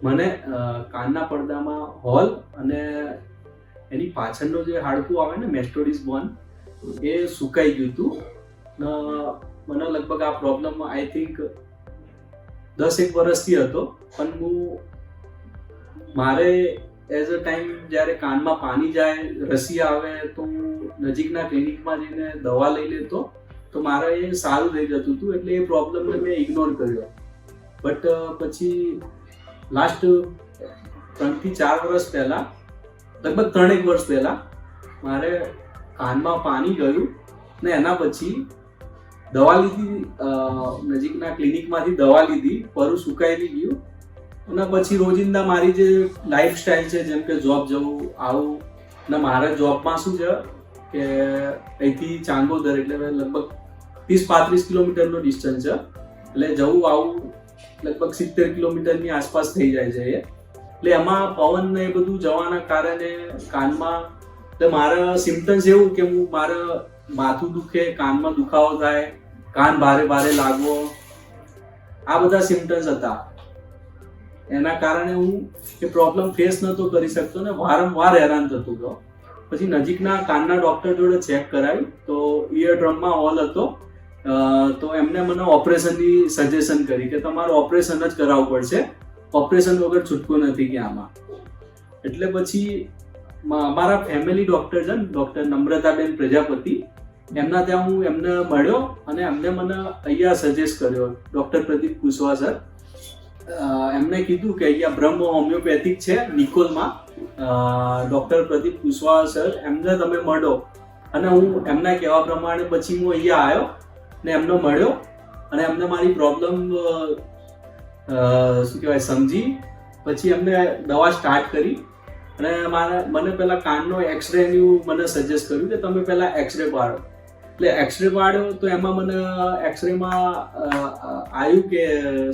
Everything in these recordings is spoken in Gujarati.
મને કાનના પડદામાં હોલ અને એની પાછળનો જે હાડકું આવે ને મેસ્ટોડિસ બોન એ સુકાઈ ગયું હતું. મને લગભગ આ પ્રોબ્લેમ આઈ થિંક 10-1 વર્ષથી હતો. પણ મારે એઝ અ ટાઈમ જ્યારે કાનમાં પાણી જાય, રસી આવે તો હું નજીકના ક્લિનિકમાં જઈને દવા લઈ લેતો તો મારે એ સારું થઈ જતું હતું. એટલે એ પ્રોબ્લેમને મેં ઇગ્નોર કર્યો. બટ પછી લાસ્ટ 3 થી 4 વર્ષ પહેલાં, લગભગ 3-1 વર્ષ પહેલાં મારે કાનમાં પાણી ગયું ને એના પછી દવા લીધી, નજીકના ક્લિનિકમાંથી દવા લીધી, પરું સુકાઈ ગયું. અને પછી રોજિંદા મારી જે લાઈફસ્ટાઈલ છે, જેમ કે જોબ જવું આવું, ને મારા જોબમાં શું છે કે અહીંથી ચાંગોદર એટલે લગભગ 30-35 કિલોમીટરનો ડિસ્ટન્સ છે. એટલે જવું આવું લગભગ 70 કિલોમીટરની આસપાસ થઈ જાય છે. એટલે એમાં પવન ને એ બધું જવાના કારણે કાનમાં મારા સિમ્પટમ્સ એવું કે મારે માથું દુખે, કાનમાં દુખાવો થાય, કાન ભારે ભારે લાગવો, આ બધા સિમ્પટમ્સ હતા. એના કારણે હું એ પ્રોબ્લેમ ફેસ નહોતો કરી શકતો ને વારંવાર હેરાન થતો હતો. પછી નજીકના કાનના ડૉક્ટર જોડે ચેક કરાવી તો ઇયર ડ્રમમાં હોલ હતો. તો એમને મને ઓપરેશનની સજેશન કરી કે તમારે ઓપરેશન જ કરાવવું પડશે, ઓપરેશન વગર છૂટકો નથી કે આમાં. એટલે પછી અમારા ફેમિલી ડૉક્ટર છે ને, ડૉક્ટર નમ્રતાબેન પ્રજાપતિ, એમના ત્યાં હું એમને મળ્યો અને એમને મને અહીંયા સજેસ્ટ કર્યો, ડૉક્ટર પ્રદીપ કુશવાહ સર. એમને કીધું કે અહીંયા બ્રહ્મ હોમિયોપેથિક છે નિકોલમાં, ડૉક્ટર પ્રદીપ કુશવાહ સર, એમને તમે મળો. અને હું એમના કહેવા પ્રમાણે પછી હું અહીંયા આવ્યો ને એમને મળ્યો અને એમને મારી પ્રોબ્લેમ શું કહેવાય સમજી પછી એમને દવા સ્ટાર્ટ કરી. અને મને પહેલાં કાનનો એક્સરેનું મને સજેસ્ટ કર્યું કે તમે પહેલાં એક્સરે પાડો. એટલે એક્સરે પાડ્યો તો એમાં મને એક્સરેમાં આવ્યું કે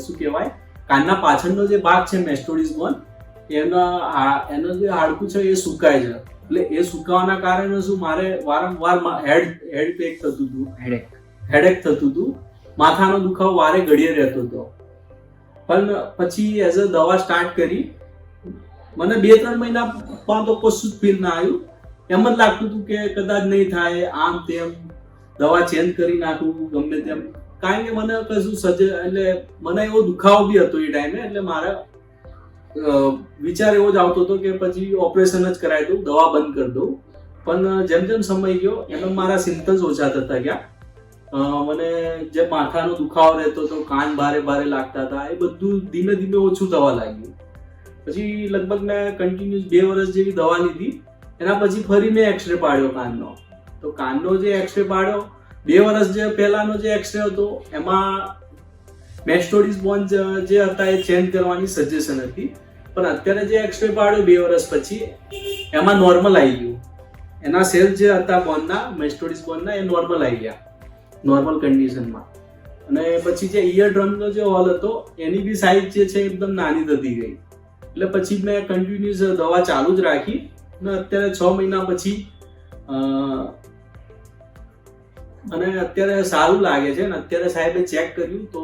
શું કહેવાય, કાનના પાછળનો જે ભાગ છે મેસ્ટોડિસ બોન, એનો જે હાડકું છે એ સુકાય છે. એટલે એ સુકાવાના કારણે શું મારે વારંવાર હેડેક થતું હતું, માથાનો દુખાવો વારે ઘડીએ રહેતો હતો. પણ પછી એઝ અ દવા સ્ટાર્ટ કરી, મને 2-3 મહિનામાં તો કશું જ ફીલ ના આવ્યું. એમ જ લાગતું હતું કે કદાચ નહીં થાય, આમ તેમ દવા ચેન્જ કરી નાખું ગમે તેમ. કારણ કે મને કશું એટલે મને એવો દુખાવો બી હતો એ ટાઈમે. એટલે મારા વિચાર એવો જ આવતો હતો કે પછી ઓપરેશન જ કરાવી દઉં, દવા બંધ કરી દઉં. પણ જેમ જેમ સમય ગયો એમ મારા સિમ્પટમ્સ ઓછા થતા ગયા. મને જે માથાનો દુખાવો રહેતો હતો, કાન ભારે ભારે લાગતા હતા, એ બધું ધીમે ધીમે ઓછું થવા લાગ્યું. પછી લગભગ મેં કન્ટિન્યુઅસ 2 વર્ષ જેવી દવા લીધી. એના પછી ફરી મેં એક્સરે પાડ્યો કાનનો. તો કાનનો જે એક્સરે પાડ્યો, 2 વર્ષ જે પહેલાનો જે એક્સરે હતો એમાં મેસ્ટોડિસ બોન જે હતા એ ચેન્જ કરવાની સજેશન હતી. પણ અત્યારે જે એક્સરે પાડ્યો 2 વર્ષ પછી, એમાં નોર્મલ આવી ગયું. એના સેલ જે હતા બોનના, મેસ્ટોડિસ બોનના, એ નોર્મલ આવી ગયા, નોર્મલ કન્ડિશનમાં. અને પછી જે ઇયર ડ્રમનો જે હોલ હતો એની બી સાઇઝ જે છે એકદમ નાની થતી ગઈ. એટલે પછી મેં કન્ટિન્યુઅસ દવા ચાલુ જ રાખી અને અત્યારે 6 મહિના પછી મને અત્યારે સારું લાગે છે. ને અત્યારે સાહેબે ચેક કર્યું તો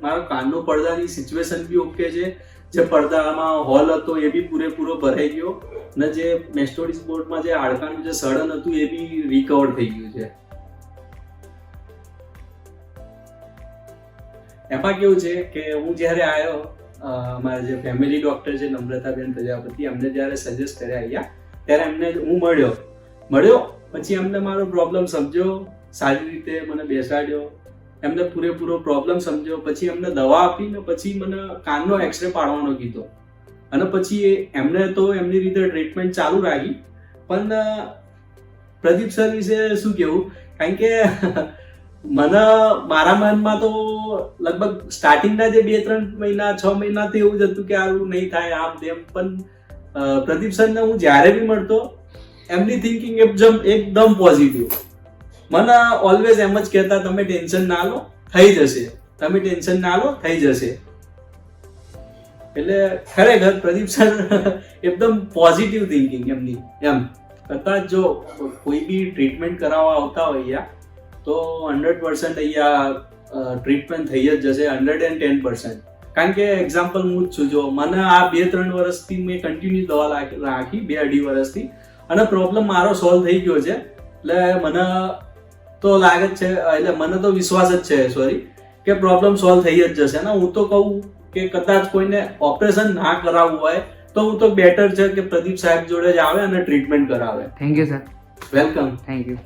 મારા કાનનો પડદાની સિચ્યુએશન બી ઓકે છે. જે પડદામાં હોલ હતો એ બી પૂરેપૂરો ભરાઈ ગયો અને જે મેસ્ટોડિસ બોર્ડમાં જે હાડકાનું જે સડન હતું એ બી રિકવર થઈ ગયું છે. એમાં કેવું છે કે હું જ્યારે આવ્યો, મારા જે ફેમિલી ડૉક્ટર છે નમ્રતાબેન પ્રજાપતિ, એમને જ્યારે સજેસ્ટ કર્યા અહીંયા, ત્યારે એમને હું મળ્યો પછી એમને મારો પ્રોબ્લેમ સમજ્યો, સારી રીતે મને બેસાડ્યો, એમને પૂરેપૂરો પ્રોબ્લેમ સમજ્યો. પછી એમને દવા આપીને પછી મને કાનનો એક્સરે પાડવાનો કીધો. અને પછી એમને તો એમની રીતે ટ્રીટમેન્ટ ચાલુ રાખી. પણ પ્રદીપ સર વિશે શું કહેવું, કારણ કે મને મારા મનમાં તો લગભગ સ્ટાર્ટિંગના જે 2-3 મહિના 6 મહિનાથી એવું જ હતું કે આવું નહીં થાય, આમ તેમ. પણ પ્રદીપ સરને હું જ્યારે બી મળતો, એમની થિંકિંગ એકદમ પોઝિટિવ. મને ઓલવેઝ એમ જ કહેતા, તમે ટેન્શન ના લો, થઈ જશે, તમે ટેન્શન ના લો, થઈ જશે. એટલે ખરેખર પ્રદીપ સર એકદમ પોઝિટિવ થિંકિંગ એમની. એમ કદાચ જો કોઈ બી ટ્રીટમેન્ટ કરાવવા આવતા હોય અહીંયા તો 100% અહીંયા ટ્રીટમેન્ટ થઈ જ જશે, 110%. કારણ કે એક્ઝામ્પલ હું જ છું. જો મને આ 2-3 વર્ષથી મેં કન્ટિન્યુ દવા રાખી 2-2.5 વર્ષથી, અને પ્રોબ્લેમ મારો સોલ્વ થઈ ગયો છે. એટલે મને તો લાગે જ છે, એટલે મને તો વિશ્વાસ જ છે સોરી, કે પ્રોબ્લેમ સોલ્વ થઈ જ જશે. અને હું તો કહું કે કદાચ કોઈને ઓપરેશન ના કરાવવું હોય તો હું તો બેટર છે કે પ્રદીપ સાહેબ જોડે જ આવે અને ટ્રીટમેન્ટ કરાવે. Thank you sir. Welcome. Thank you.